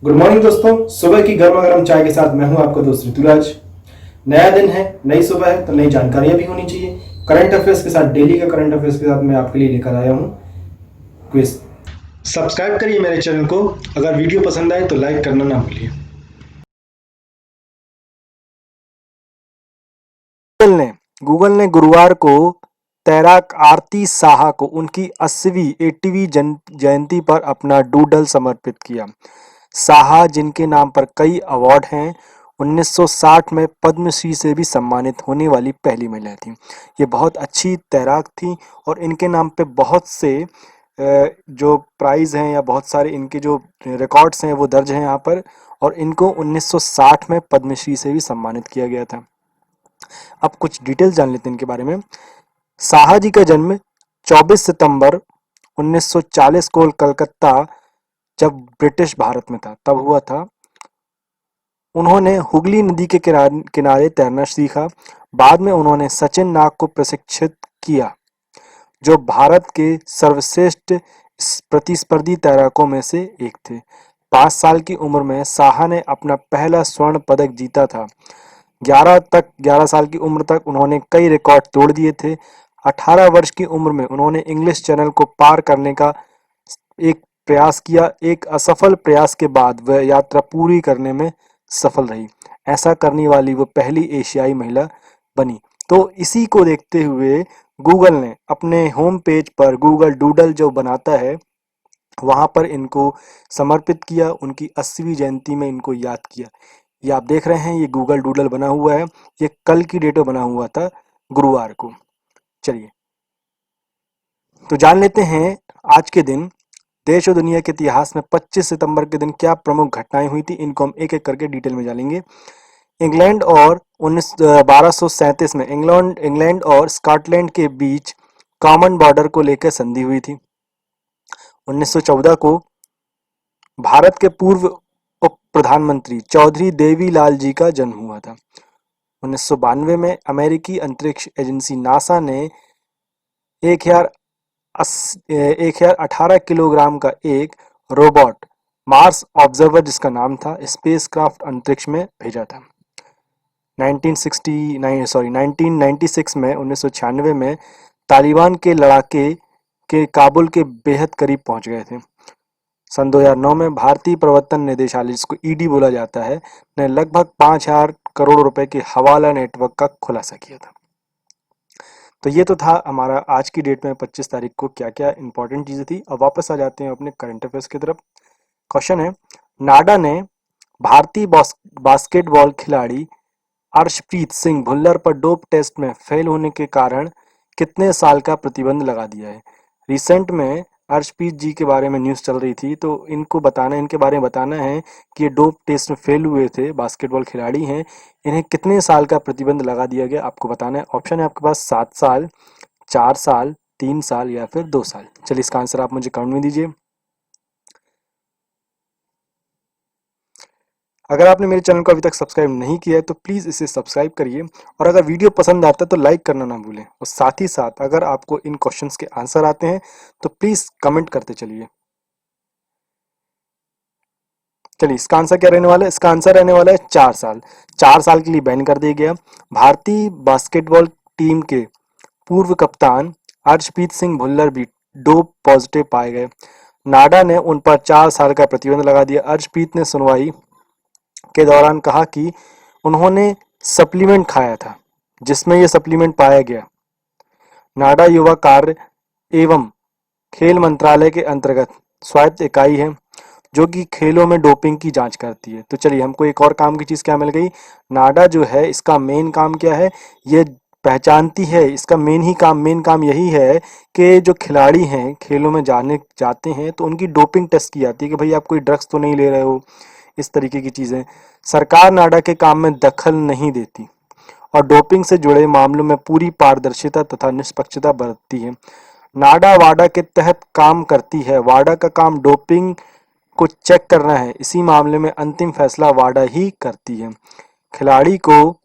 Good morning दोस्तों। सुबह की गर्मा गर्म चाय के साथ मैं हूं आपका दोस्त ऋतुराज। नया दिन है, नई सुबह है तो नई जानकारियां भी होनी चाहिए। करंट अफेयर्स के साथ, डेली का करंट अफेयर्स के साथ मैं आपके लिए लेकर आया हूं क्विज। सब्सक्राइब करिए मेरे चैनल को। अगर वीडियो पसंद आए तो लाइक करना ना भूलिए। गूगल ने गुरुवार को तैराक आरती साहा को उनकी 80वीं जयंती पर अपना डूडल समर्पित किया। साहा, जिनके नाम पर कई अवार्ड हैं, 1960 में पद्मश्री से भी सम्मानित होने वाली पहली महिला थी। ये बहुत अच्छी तैराक थी और इनके नाम पे बहुत से जो प्राइज हैं या बहुत सारे इनके जो रिकॉर्ड्स हैं वो दर्ज हैं यहाँ पर। और इनको 1960 में पद्मश्री से भी सम्मानित किया गया था। अब कुछ डिटेल्स जान लेते हैं इनके बारे में। साहा जी का जन्म 24 सितंबर 1940 को कलकत्ता, जब ब्रिटिश भारत में था तब हुआ था। उन्होंने हुगली नदी के किनारे तैरना सीखा। बाद में उन्होंने सचिन नाग को प्रशिक्षित किया, जो भारत के सर्वश्रेष्ठ प्रतिस्पर्धी तैराकों में से एक थे। 5 साल की उम्र में साहा ने अपना पहला स्वर्ण पदक जीता था। 11 साल की उम्र तक उन्होंने कई रिकॉर्ड तोड़ दिए थे। 18 वर्ष की उम्र में उन्होंने इंग्लिश चैनल को पार करने का एक प्रयास किया। एक असफल प्रयास के बाद वह यात्रा पूरी करने में सफल रही। ऐसा करने वाली वो पहली एशियाई महिला बनी। तो इसी को देखते हुए गूगल ने अपने होम पेज पर गूगल डूडल जो बनाता है वहां पर इनको समर्पित किया, उनकी 80वीं जयंती में इनको याद किया। ये आप देख रहे हैं, ये गूगल डूडल बना हुआ है। ये कल की डेट में बना हुआ था, गुरुवार को। चलिए तो जान लेते हैं आज के दिन देश और दुनिया के इतिहास में 25 सितंबर के दिन क्या प्रमुख घटनाएं हुई थी। इनको हम एक एक करके डिटेल में जानेंगे। इंग्लैंड और 1237 में इंग्लैंड और स्कॉटलैंड के बीच कॉमन बॉर्डर को लेकर संधि हुई थी। 1914 को भारत के पूर्व उप प्रधानमंत्री चौधरी देवीलाल जी का जन्म हुआ था। 1992 में अमेरिकी अंतरिक्ष एजेंसी नासा ने 1018 किलोग्राम का एक रोबोट मार्स ऑब्जर्वर, जिसका नाम था, स्पेसक्राफ्ट अंतरिक्ष में भेजा था। 1996 में 1996 में तालिबान के लड़ाके के काबुल के बेहद करीब पहुंच गए थे। सन 2009 में भारतीय प्रवर्तन निदेशालय, जिसको ईडी बोला जाता है, ने लगभग 5,000 करोड़ रुपए के हवाला नेटवर्क का खुलासा किया था। तो ये तो था हमारा आज की डेट में 25 तारीख को क्या क्या इंपॉर्टेंट चीजें थी। अब वापस आ जाते हैं अपने करंट अफेयर्स की तरफ। क्वेश्चन है, नाडा ने भारतीय बास्केटबॉल खिलाड़ी अर्शप्रीत सिंह भुल्लर पर डोप टेस्ट में फेल होने के कारण कितने साल का प्रतिबंध लगा दिया है। रिसेंट में अर्शप्रीत जी के बारे में न्यूज़ चल रही थी, तो इनके बारे में बताना है कि ये डोप टेस्ट में फेल हुए थे, बास्केटबॉल खिलाड़ी हैं, इन्हें कितने साल का प्रतिबंध लगा दिया गया आपको बताना है। ऑप्शन है आपके पास 7 साल, 4 साल, 3 साल या फिर 2 साल। चलिए इसका आंसर आप मुझे कमेंट में दीजिए। अगर आपने मेरे चैनल को अभी तक सब्सक्राइब नहीं किया है तो प्लीज़ इसे सब्सक्राइब करिए, और अगर वीडियो पसंद आता है तो लाइक करना ना भूलें। और साथ ही साथ अगर आपको इन क्वेश्चंस के आंसर आते हैं तो प्लीज़ कमेंट करते चलिए। चलिए इसका आंसर क्या रहने वाला है। इसका आंसर रहने वाला है 4 साल। 4 साल के लिए बैन कर दिया गया। भारतीय बास्केटबॉल टीम के पूर्व कप्तान अर्शप्रीत सिंह भुल्लर भी डोप पॉजिटिव पाए गए। नाडा ने उन पर 4 साल का प्रतिबंध लगा दिया। अर्शप्रीत ने सुनवाई के दौरान कहा कि उन्होंने सप्लीमेंट खाया था जिसमें यह सप्लीमेंट पाया गया। नाडा युवा कार्य एवं खेल मंत्रालय के अंतर्गत स्वायत्त इकाई है जो कि खेलों में डोपिंग की जांच करती है। तो चलिए हमको एक और काम की चीज़ क्या मिल गई। नाडा जो है इसका मेन काम क्या है, ये पहचानती है। इसका मेन काम यही है कि जो खिलाड़ी हैं खेलों में जाते हैं तो उनकी डोपिंग टेस्ट की जाती है कि भाई आप कोई ड्रग्स तो नहीं ले रहे हो, इस तरीके की चीज़ें। सरकार नाडा के काम में दखल नहीं देती और डोपिंग से जुड़े मामलों में पूरी पारदर्शिता तथा निष्पक्षता बरतती है। नाडा वाडा के तहत काम करती है। वाडा का काम डोपिंग को चेक करना है। इसी मामले में अंतिम फैसला वाडा ही करती है। खिलाड़ी को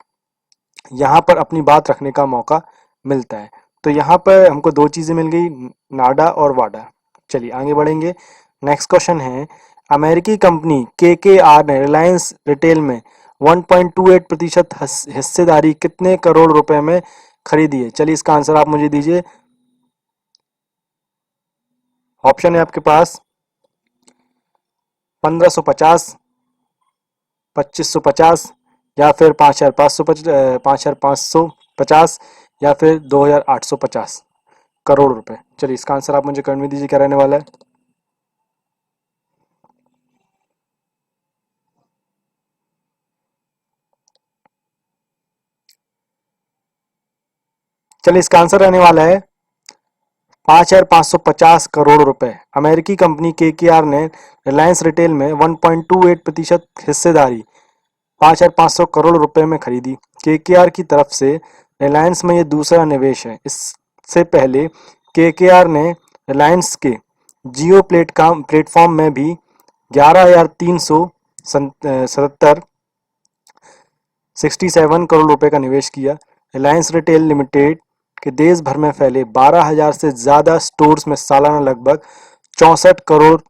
यहाँ पर अपनी बात रखने का मौका मिलता है। तो यहाँ पर हमको दो चीज़ें मिल गई, नाडा और वाडा। चलिए आगे बढ़ेंगे। नेक्स्ट क्वेश्चन है, अमेरिकी कंपनी KKR ने रिलायंस रिटेल में 1.28% हिस्सेदारी कितने करोड़ रुपए में खरीदी है? चलिए इसका आंसर आप मुझे दीजिए। ऑप्शन है आपके पास 1550, 2550 या फिर 5550 या फिर 2850 करोड़ रुपए। चलिए इसका आंसर आप मुझे कमेंट में दीजिए, क्या रहने वाला है। चलिए इसका आंसर रहने वाला है 5550 करोड़ रुपए। अमेरिकी कंपनी KKR ने रिलायंस रिटेल में 1.28% हिस्सेदारी 5500 करोड़ रुपए में खरीदी। KKR की तरफ से रिलायंस में यह दूसरा निवेश है। इससे पहले KKR ने रिलायंस के जियो प्लेटफॉर्म में भी 11,377 67 करोड़ रुपए का निवेश किया। रिलायंस रिटेल लिमिटेड के देश भर में फैले 12,000 से ज्यादा स्टोर्स में सालाना लगभग 64 करोड़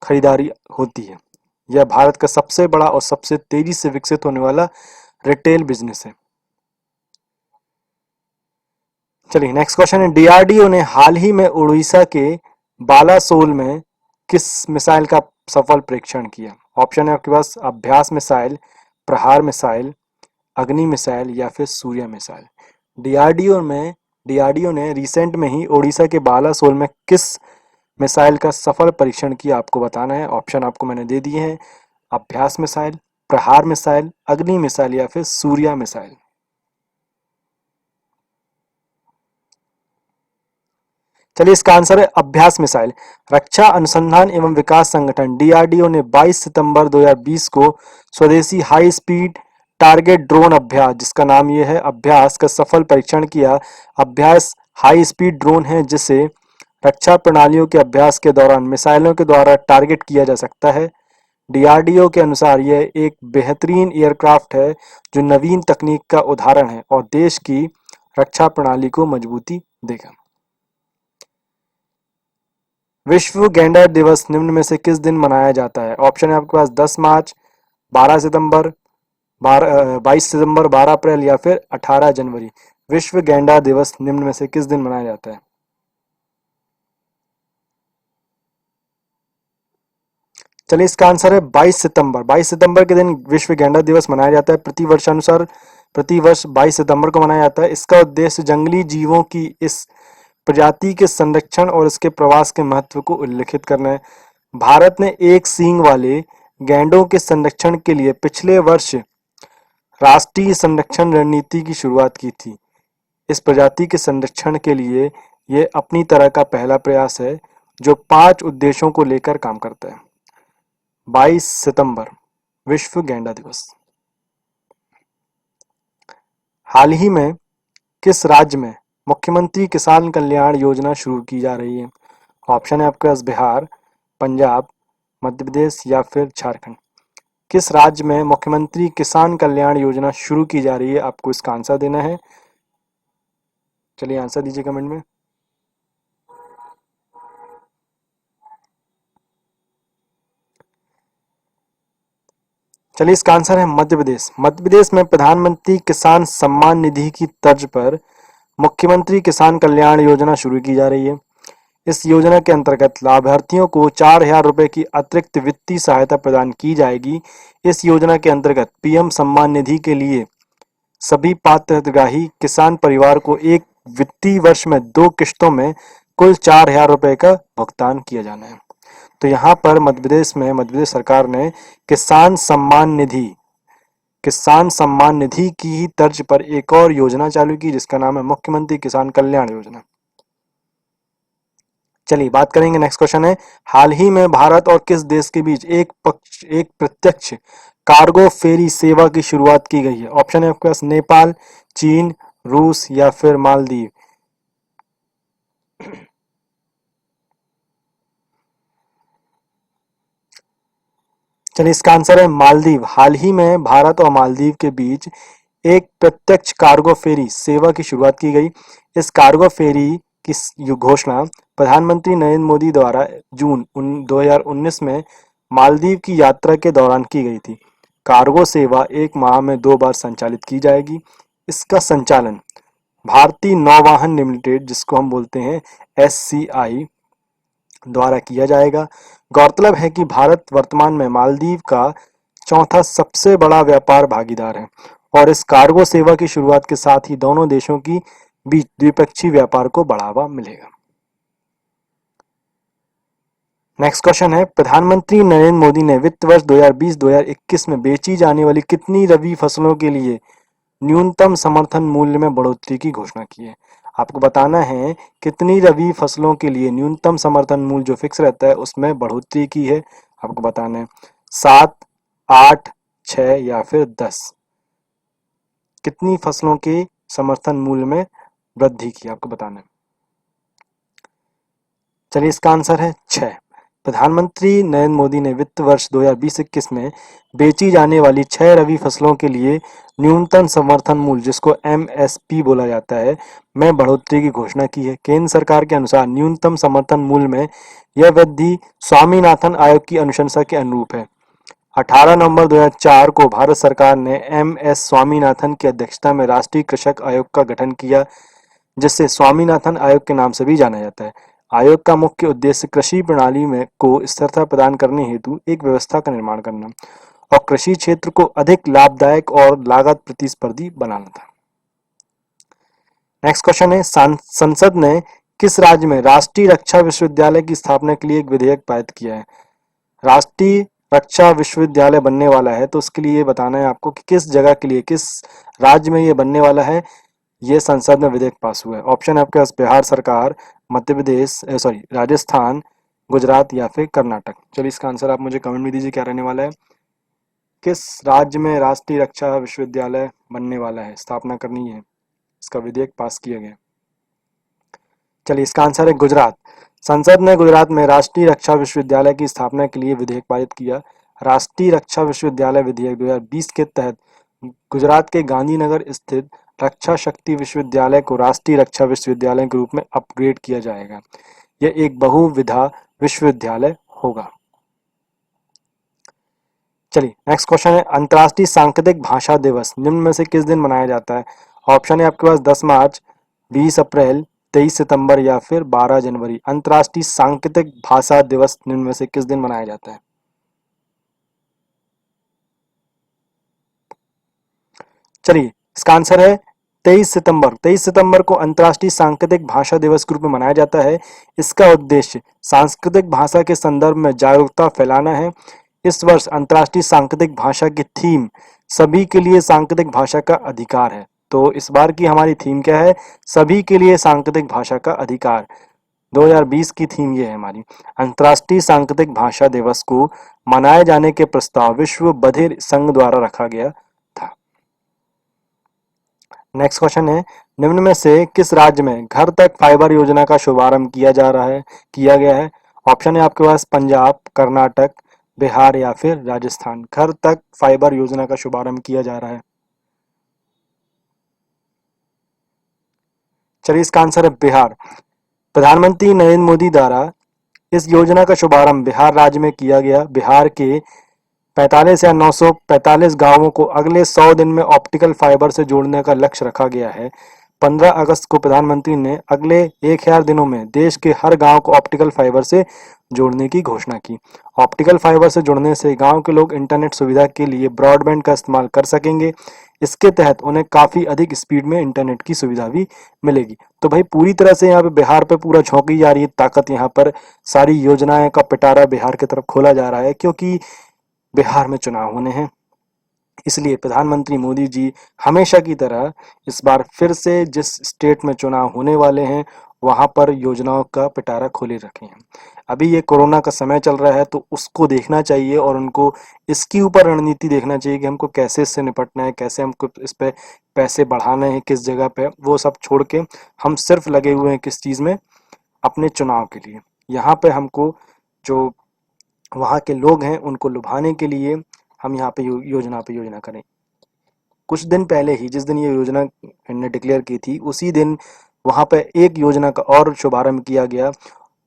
खरीदारी होती है। यह भारत का सबसे बड़ा और सबसे तेजी से विकसित होने वाला रिटेल बिजनेस है। चलिए नेक्स्ट क्वेश्चन है, DRDO ने हाल ही में उड़ीसा के बालासोल में किस मिसाइल का सफल परीक्षण किया? ऑप्शन है आपके पास अभ्यास मिसाइल, प्रहार मिसाइल, अग्नि मिसाइल या फिर सूर्य मिसाइल। डीआरडीओ ने रिसेंट में ही ओडिशा के बालासोल में किस मिसाइल का सफल परीक्षण किया, आपको बताना है। ऑप्शन आपको मैंने दे दिए हैं, अभ्यास मिसाइल, प्रहार मिसाइल, अग्नि मिसाइल या फिर सूर्य मिसाइल। चलिए इसका आंसर है अभ्यास मिसाइल। रक्षा अनुसंधान एवं विकास संगठन DRDO ने 22 सितंबर 2020 को स्वदेशी हाई स्पीड टारगेट ड्रोन अभ्यास, जिसका नाम ये है अभ्यास, का सफल परीक्षण किया। अभ्यास हाई स्पीड ड्रोन है जिसे रक्षा प्रणालियों के अभ्यास के दौरान मिसाइलों के द्वारा टारगेट किया जा सकता है। DRDO के अनुसार यह एक बेहतरीन एयरक्राफ्ट है जो नवीन तकनीक का उदाहरण है और देश की रक्षा प्रणाली को मजबूती देगा। विश्व गैंडा दिवस निम्न में से किस दिन मनाया जाता है? ऑप्शन है आपके पास 10 मार्च, 12 सितंबर, 22 सितंबर, 12 अप्रैल या फिर 18 जनवरी। विश्व गैंडा दिवस निम्न में से किस दिन मनाया जाता है? चलिए इसका आंसर है 22 सितंबर। 22 सितंबर के दिन विश्व गैंडा दिवस मनाया जाता है। प्रति वर्ष 22 सितंबर को मनाया जाता है। इसका उद्देश्य जंगली जीवों की इस प्रजाति के संरक्षण और इसके प्रवास के महत्व को उल्लेखित करना है। भारत ने एक सींग वाले गैंडों के संरक्षण के लिए पिछले वर्ष राष्ट्रीय संरक्षण रणनीति की शुरुआत की थी। इस प्रजाति के संरक्षण के लिए यह अपनी तरह का पहला प्रयास है जो 5 उद्देश्यों को लेकर काम करता है। 22 सितंबर विश्व गैंडा दिवस। हाल ही में किस राज्य में मुख्यमंत्री किसान कल्याण योजना शुरू की जा रही है? ऑप्शन है आपके पास बिहार, पंजाब, मध्य प्रदेश या फिर झारखंड। किस राज्य में मुख्यमंत्री किसान कल्याण योजना शुरू की जा रही है, आपको इसका आंसर देना है। चलिए आंसर दीजिए कमेंट में। चलिए इसका आंसर है मध्य प्रदेश। मध्य प्रदेश में प्रधानमंत्री किसान सम्मान निधि की तर्ज पर मुख्यमंत्री किसान कल्याण योजना शुरू की जा रही है। इस योजना के अंतर्गत लाभार्थियों को 4,000 रुपए की अतिरिक्त वित्तीय सहायता प्रदान की जाएगी। इस योजना के अंतर्गत PM सम्मान निधि के लिए सभी पात्र हितग्राही किसान परिवार को एक वित्तीय वर्ष में 2 किश्तों में कुल 4,000 रुपए का भुगतान किया जाना है। तो यहाँ पर मध्य प्रदेश सरकार ने किसान सम्मान निधि की ही तर्ज पर एक और योजना चालू की जिसका नाम है मुख्यमंत्री किसान कल्याण योजना। चलिए बात करेंगे, नेक्स्ट क्वेश्चन है, हाल ही में भारत और किस देश के बीच एक प्रत्यक्ष कार्गो फेरी सेवा की शुरुआत की गई है? ऑप्शन है आपके पास नेपाल, चीन, रूस या फिर मालदीव। चलिए इसका आंसर है मालदीव। हाल ही में भारत और मालदीव के बीच एक प्रत्यक्ष कार्गो फेरी सेवा की शुरुआत की गई। इस कार्गो फेरी की घोषणा प्रधानमंत्री नरेंद्र मोदी द्वारा जून 2019 में मालदीव की यात्रा के दौरान की गई थी। कार्गो सेवा 1 माह में 2 बार संचालित की जाएगी। इसका संचालन भारतीय नौवहन लिमिटेड, जिसको हम बोलते हैं SCI, द्वारा किया जाएगा। गौरतलब है कि भारत वर्तमान में मालदीव का चौथा सबसे बड़ा व्यापार भागीदार है और इस कार्गो सेवा की शुरुआत के साथ ही दोनों देशों की बीच द्विपक्षीय व्यापार को बढ़ावा मिलेगा। नेक्स्ट क्वेश्चन है, प्रधानमंत्री नरेंद्र मोदी ने वित्त वर्ष 2020-2021 में बेची जाने वाली कितनी रबी फसलों के लिए न्यूनतम समर्थन मूल्य में बढ़ोतरी की घोषणा की है? आपको बताना है कितनी रबी फसलों के लिए न्यूनतम समर्थन मूल्य जो फिक्स रहता है उसमें बढ़ोतरी की है। आपको बताना है 7, 8, 6 या फिर 10। कितनी फसलों के समर्थन मूल्य में वृद्धि की आपको बताना है। चलिए, इसका आंसर है 6। प्रधानमंत्री नरेंद्र मोदी ने वित्त वर्ष 2020-21 में बेची जाने वाली 6 रबी फसलों के लिए न्यूनतम समर्थन मूल्य, जिसको MSP बोला जाता है, में बढ़ोतरी की घोषणा की है। केंद्र सरकार के अनुसार न्यूनतम समर्थन मूल्य में यह वृद्धि स्वामीनाथन आयोग की अनुशंसा के अनुरूप है। 18 नवंबर 2004 को भारत सरकार ने MS स्वामीनाथन की अध्यक्षता में राष्ट्रीय कृषक आयोग का गठन किया, जिसे स्वामीनाथन आयोग के नाम से भी जाना जाता है। आयोग का मुख्य उद्देश्य कृषि प्रणाली में को स्थिरता प्रदान करने हेतु एक व्यवस्था का निर्माण करना और कृषि क्षेत्र को अधिक लाभदायक और लागत प्रतिस्पर्धी बनाना था। नेक्स्ट क्वेश्चन है, संसद ने किस राज्य में राष्ट्रीय रक्षा विश्वविद्यालय की स्थापना के लिए एक विधेयक पारित किया है? राष्ट्रीय रक्षा विश्वविद्यालय बनने वाला है तो उसके लिए बताना है आपको कि किस जगह के लिए, किस राज्य में ये बनने वाला है। ये संसद में विधेयक पास हुआ है। ऑप्शन है आपके पास बिहार सरकार, मध्य प्रदेश, राजस्थान, गुजरात या फिर कर्नाटक। चलिए, इसका आंसर आप मुझे कमेंट में दीजिए, क्या रहने वाला है। किस राज्य में राष्ट्रीय रक्षा विश्वविद्यालय बनने वाला है, स्थापना करनी है, इसका विधेयक पास किया गया। चलिए, इसका आंसर है गुजरात। संसद ने गुजरात में राष्ट्रीय रक्षा विश्वविद्यालय की स्थापना के लिए विधेयक पारित किया। राष्ट्रीय रक्षा विश्वविद्यालय विधेयक 2020 के तहत गुजरात के गांधीनगर स्थित रक्षा शक्ति विश्वविद्यालय को राष्ट्रीय रक्षा विश्वविद्यालय के रूप में अपग्रेड किया जाएगा। यह एक बहुविधा विश्वविद्यालय होगा। चलिए, नेक्स्ट क्वेश्चन है, अंतर्राष्ट्रीय सांकेतिक भाषा दिवस निम्न में से किस दिन मनाया जाता है? ऑप्शन है आपके पास 10 मार्च, 20 अप्रैल, 23 सितंबर या फिर 12 जनवरी। अंतर्राष्ट्रीय सांकेतिक भाषा दिवस निम्न में से किस दिन मनाया जाता है? चलिए, इसका आंसर है 23 सितंबर। 23 सितंबर को अंतर्राष्ट्रीय सांकेतिक भाषा दिवस के रूप में मनाया जाता है। इसका उद्देश्य सांस्कृतिक भाषा के संदर्भ में जागरूकता फैलाना है। इस वर्ष अंतर्राष्ट्रीय सांकेतिक भाषा की थीम सभी के लिए सांकेतिक भाषा का अधिकार है। तो इस बार की हमारी थीम क्या है? सभी के लिए सांकेतिक भाषा का अधिकार। 2020 की थीम ये है हमारी। अंतर्राष्ट्रीय सांकेतिक भाषा दिवस को मनाए जाने के प्रस्ताव विश्व बधिर संघ द्वारा रखा गया था। नेक्स्ट क्वेश्चन है, निम्न में से किस राज्य में घर तक फाइबर योजना का शुभारंभ किया गया है? ऑप्शन है आपके पास पंजाब, कर्नाटक, बिहार या फिर राजस्थान। घर तक फाइबर योजना का शुभारंभ किया जा रहा है। चलिए, इसका आंसर है बिहार। प्रधानमंत्री नरेंद्र मोदी द्वारा इस योजना का शुभारंभ बिहार राज्य में किया गया। बिहार के 45 या 945 गांवों को अगले 100 दिन में ऑप्टिकल फाइबर से जोड़ने का लक्ष्य रखा गया है। 15 अगस्त को प्रधानमंत्री ने अगले 1000 दिनों में देश के हर गांव को ऑप्टिकल फाइबर से जोड़ने की घोषणा की। ऑप्टिकल फाइबर से जुड़ने से गांव के लोग इंटरनेट सुविधा के लिए ब्रॉडबैंड का इस्तेमाल कर सकेंगे। इसके तहत उन्हें काफ़ी अधिक स्पीड में इंटरनेट की सुविधा भी मिलेगी। तो भाई पूरी तरह से यहाँ पे बिहार पे पूरा झोंकी जा रही है ताकत। यहाँ पर सारी योजनाएं का पिटारा बिहार की तरफ खोला जा रहा है, क्योंकि बिहार में चुनाव होने हैं। इसलिए प्रधानमंत्री मोदी जी हमेशा की तरह इस बार फिर से जिस स्टेट में चुनाव होने वाले हैं वहां पर योजनाओं का पिटारा खोले रखे हैं। अभी ये कोरोना का समय चल रहा है तो उसको देखना चाहिए और उनको इसके ऊपर रणनीति देखना चाहिए कि हमको कैसे इससे निपटना है, कैसे हमको इस पे पैसे बढ़ाना है, किस जगह पे, वो सब छोड़ के हम सिर्फ लगे हुए हैं किस चीज़ में? अपने चुनाव के लिए। यहाँ पे हमको जो वहाँ के लोग हैं उनको लुभाने के लिए हम यहाँ पे योजना करें। कुछ दिन पहले ही जिस दिन ये योजना ने डिक्लेयर की थी उसी दिन वहाँ पे एक योजना का और शुभारंभ किया गया।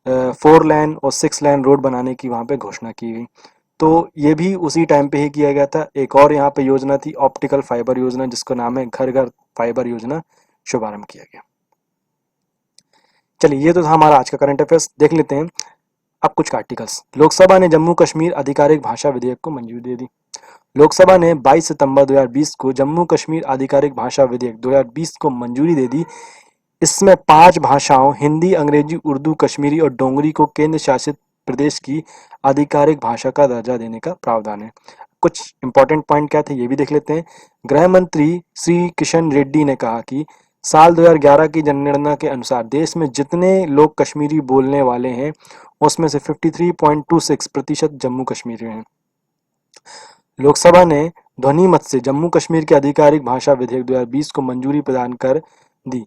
4 लेन और 6 लेन रोड बनाने की वहाँ पे घोषणा की गई। तो ये भी उसी टाइम पे ही किया गया था। एक और यहाँ पे योजना थी ऑप्टिकल फाइबर योजना, जिसका नाम है घर घर फाइबर योजना, शुभारंभ किया गया। चलिए, ये तो था हमारा आज का करंट अफेयर्स। देख लेते हैं अब कुछ आर्टिकल्स। लोकसभा ने जम्मू कश्मीर आधिकारिक भाषा विधेयक को मंजूरी दे दी। लोकसभा ने 22 सितंबर 2020 को जम्मू कश्मीर आधिकारिक भाषा विधेयक 2020 को मंजूरी दे दी। इसमें 5 भाषाओं हिंदी, अंग्रेजी, उर्दू, कश्मीरी और डोगरी को केंद्र शासित प्रदेश की आधिकारिक भाषा का दर्जा देने का प्रावधान है। कुछ इंपॉर्टेंट पॉइंट क्या थे ये भी देख लेते हैं। गृह मंत्री श्री किशन रेड्डी ने कहा कि साल 2011 की जनगणना के अनुसार देश में जितने लोग कश्मीरी बोलने वाले हैं उसमें से 53.26% जम्मू कश्मीरी हैं। लोकसभा ने ध्वनि मत से जम्मू कश्मीर के आधिकारिक भाषा विधेयक 2020 को मंजूरी प्रदान कर दी।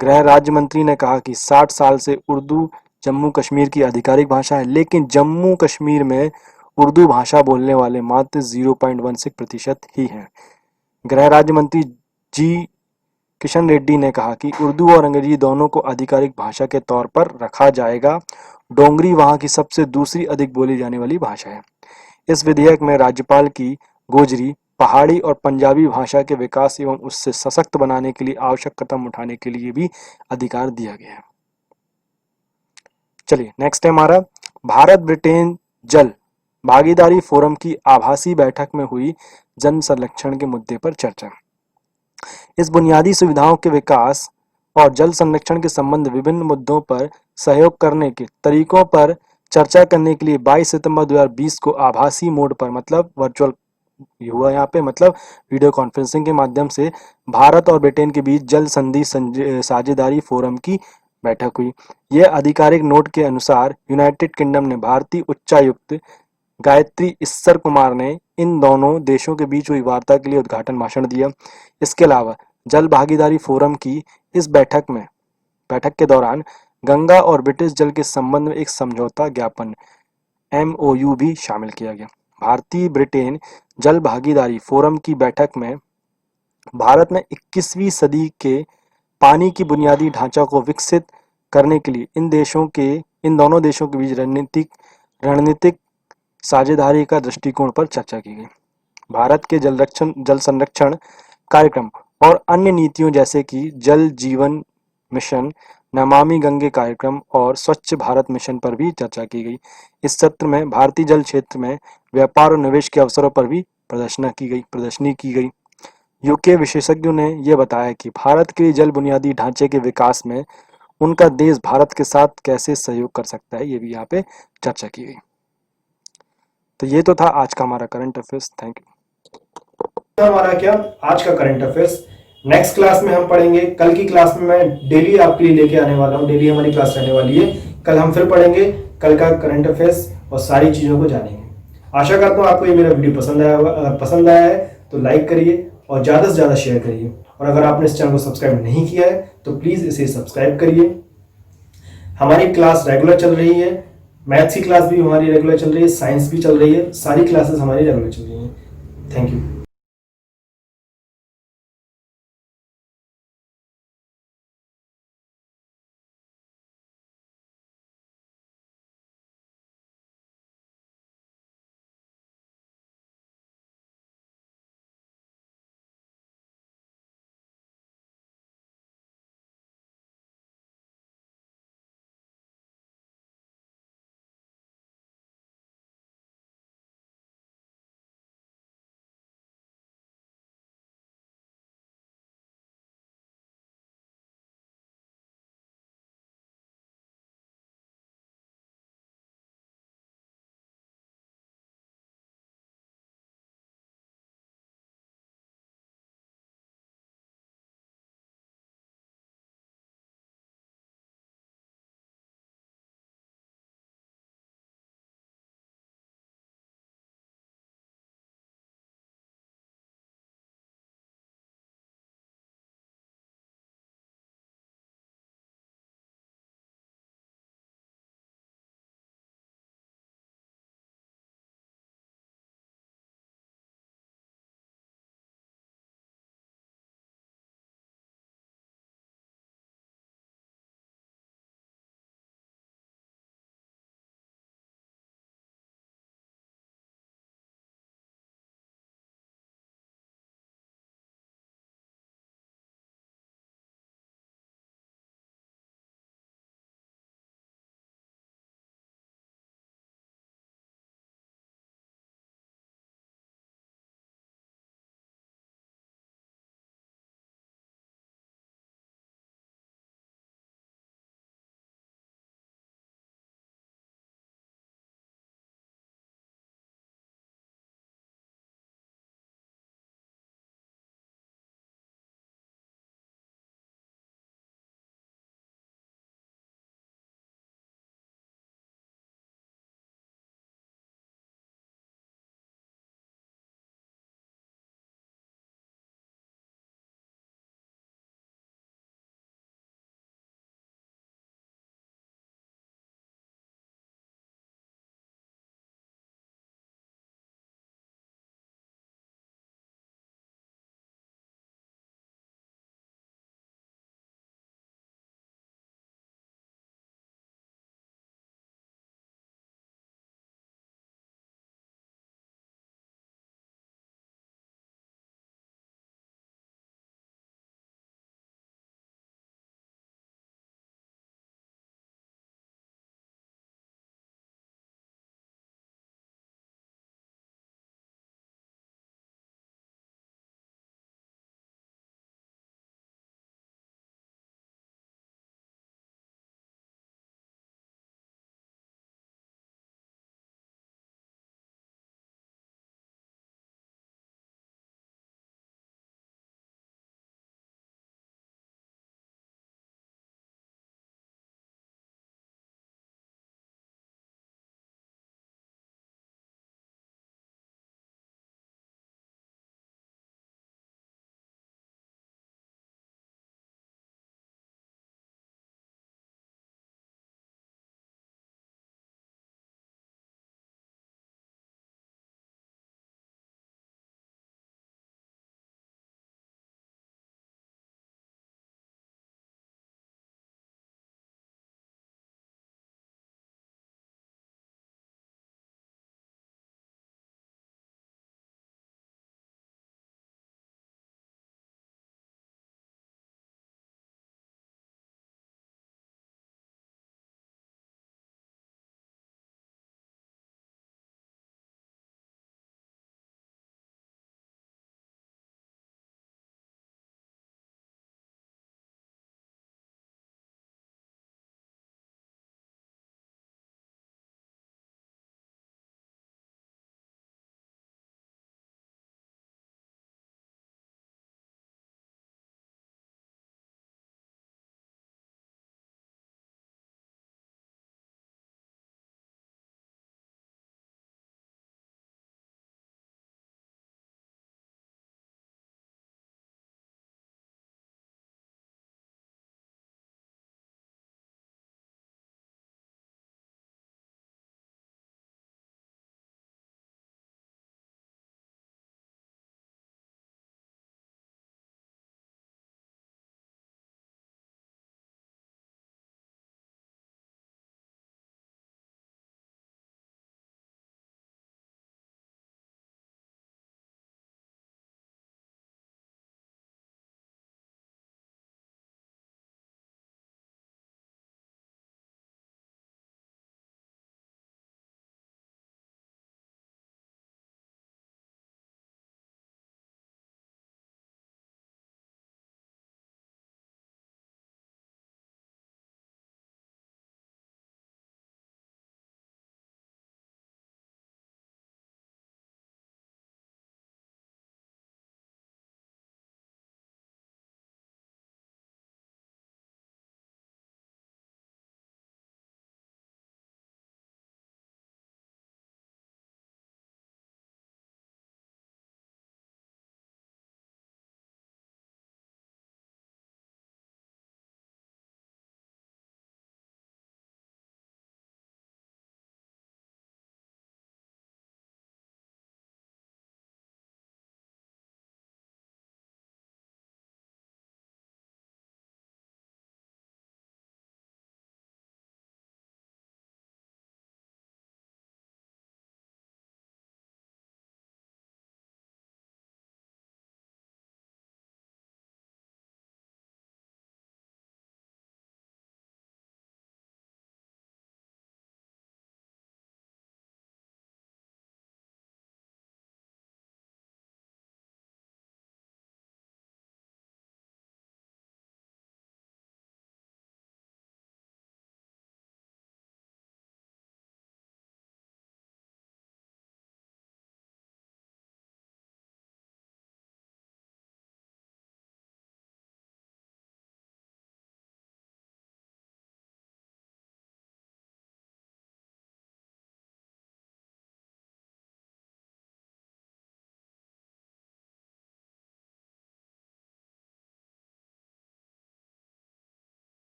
गृह राज्य मंत्री ने कहा कि 60 साल से उर्दू जम्मू कश्मीर की आधिकारिक भाषा है, लेकिन जम्मू कश्मीर में उर्दू भाषा बोलने वाले मात्र 0.16% ही हैं। गृह राज्य मंत्री जी किशन रेड्डी ने कहा कि उर्दू और अंग्रेजी दोनों को आधिकारिक भाषा के तौर पर रखा जाएगा। डोगरी वहां की सबसे दूसरी अधिक बोली जाने वाली भाषा है। इस विधेयक में राज्यपाल की गोजरी, पहाड़ी और पंजाबी भाषा के विकास एवं उससे सशक्त बनाने के लिए आवश्यक कदम उठाने के लिए भी अधिकार दिया गया है। चलिए, नेक्स्ट है हमारा भारत ब्रिटेन जल भागीदारी फोरम की आभासी बैठक में हुई जल संरक्षण के मुद्दे पर चर्चा। इस बुनियादी सुविधाओं के विकास और जल संरक्षण के संबंध विभिन्न मुद्दों पर सहयोग करने के तरीकों पर चर्चा करने के लिए 22 सितंबर 2020 को आभासी मोड पर, मतलब वर्चुअल हुआ यहाँ पे, मतलब वीडियो कॉन्फ्रेंसिंग के माध्यम से भारत और ब्रिटेन के बीच जल संधि साझेदारी फोरम की बैठक हुई। यह आधिकारिक नोट के अनुसार यूनाइटेड किंगडम ने भारतीय उच्चायुक्त गायत्री ईस्सर कुमार ने इन दोनों देशों के बीच हुई वार्ता के लिए उद्घाटन भाषण दिया। इसके अलावा जल भागीदारी फोरम की इस बैठक के दौरान गंगा और ब्रिटिश जल के संबंध में एक समझौता ज्ञापन MOU भी शामिल किया गया। भारतीय ब्रिटेन जल भागीदारी फोरम की बैठक में भारत ने 21वीं सदी के पानी की बुनियादी ढांचा को विकसित करने के लिए इन दोनों देशों के बीच रणनीतिक साझेदारी का दृष्टिकोण पर चर्चा की गई। भारत के जल संरक्षण कार्यक्रम और अन्य नीतियों जैसे कि जल जीवन मिशन, नमामि गंगे कार्यक्रम और स्वच्छ भारत मिशन पर भी चर्चा की गई। इस सत्र में भारतीय जल क्षेत्र में व्यापार और निवेश के अवसरों पर भी प्रदर्शनी की गई। यूके विशेषज्ञों ने यह बताया कि भारत के जल बुनियादी ढांचे के विकास में उनका देश भारत के साथ कैसे सहयोग कर सकता है, ये भी यहाँ पे चर्चा की गई। तो ये तो था आज का हमारा करंट अफेयर्स। Thank you. हमारा क्या आज का करंट अफेयर्स। नेक्स्ट क्लास में हम पढ़ेंगे। कल की क्लास में मैं डेली आपके लिए लेके आने वाला हूँ, डेली हमारी क्लास रहने वाली है। कल हम फिर पढ़ेंगे कल का करंट अफेयर्स और सारी चीजों को जानेंगे। आशा करता हूँ आपको ये मेरा वीडियो पसंद आया होगा। अगर पसंद आया है तो लाइक करिए और ज्यादा से ज्यादा शेयर करिए, और अगर आपने इस चैनल को सब्सक्राइब नहीं किया है तो प्लीज इसे सब्सक्राइब करिए। हमारी क्लास रेगुलर चल रही है, मैथ्स की क्लास भी हमारी रेगुलर चल रही है, साइंस भी चल रही है, सारी क्लासेस हमारी रेगुलर चल रही हैं। Thank you.